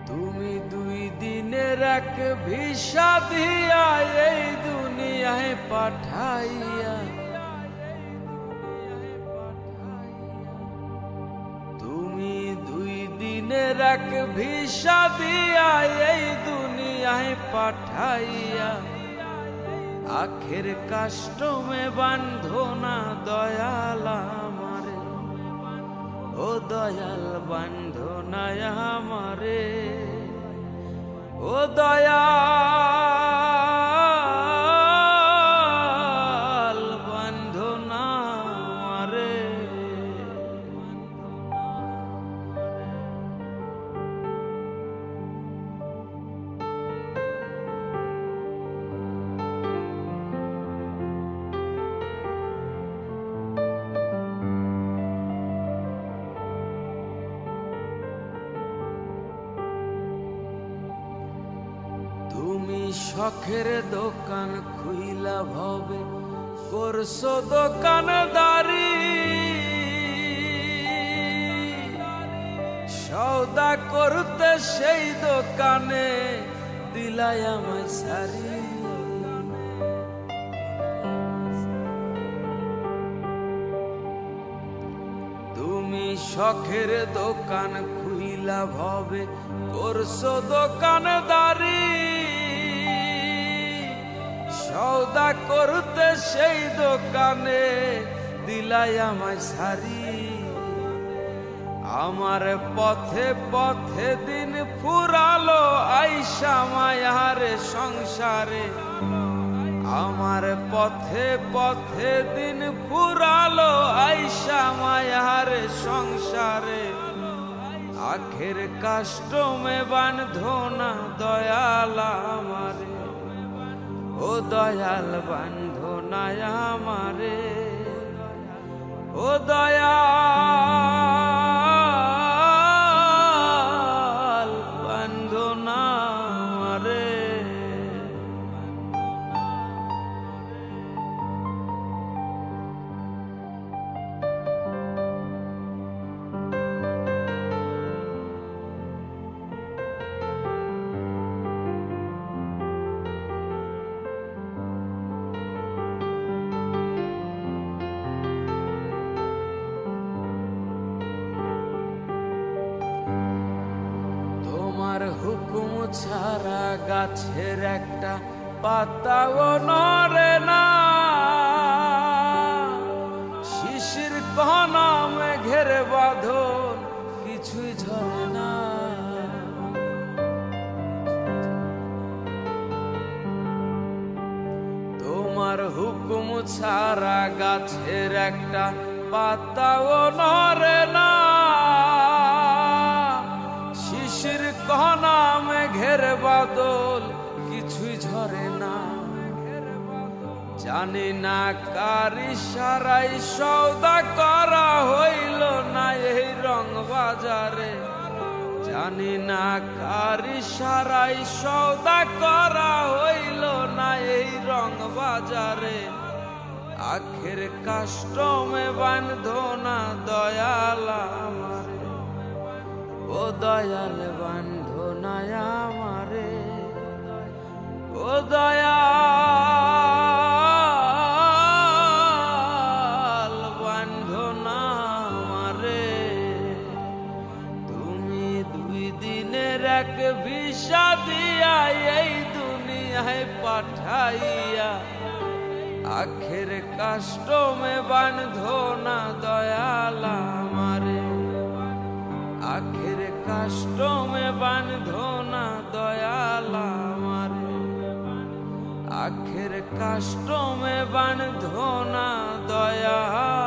তুমি দুই দিনের এক ভিসা দিয়া এই দুনিয়ায় পাঠাইয়া, তুমি দুই দিনের এক ভিসা দিয়া এই দুনিয়ায় পাঠাইয়া আখের কাষ্টমে বান্ধো না দয়াল আমারে, ও দয়াল বান্ধো না আমারে, ও দয়াল বান্ধো না আমারে। তুমি শখের দোকান খুইলা ভবে করছো দোকানদারি, সওদা করতে সেই দোকানে দিলাই আমায় সারি। তুমি শখের দোকান খুইলা ভবে করছো দোকানদারি, সওদা করতে সেই দোকানে দিলাই আমায় সারি। আমার পথে পথে দিন ফুরালো আইসা মায়ারে সংসারে, আমার পথে পথে দিন ফুরালো আইসা মায়ারে সংসারে। আখের কাষ্টমে বান্ধো না দয়াল আমারে, ও দয়াল বান্ধো না আমারে, ও দয়াল বান্ধো না আমারে। তোমার হুকুম ছাড়া গাছের একটা পাতাও নড়ে না, শিশির কণা মেঘের বাঁধন কিছুই ঝরে না। তোমার হুকুম ছাড়া গাছের একটা পাতাও নড়ে না, শিশির কণা মেঘের বাদল কিছুই ঝরে না। জানি না কার ইশারায় সওদা করা হইল না এই রং বাজারে, জানি না কার ইশারায় সওদা করা হইল না এই রং বাজারে। আখের কাষ্টমে বান্ধো না দয়াল আমারে, ও দয়াল বান্ধো না আমারে, ও দয়াল বান্ধো না আমারে। তুমি দুই দিনের এক ভিসা দিয়া এই দুনিয়ায় পাঠাইয়া আখের কাষ্টমে বান্ধো না দয়াল আমারে, আখের কাষ্টমে বান্ধো না দয়াল আমারে, আখের কাষ্টমে বান্ধো না দয়াল।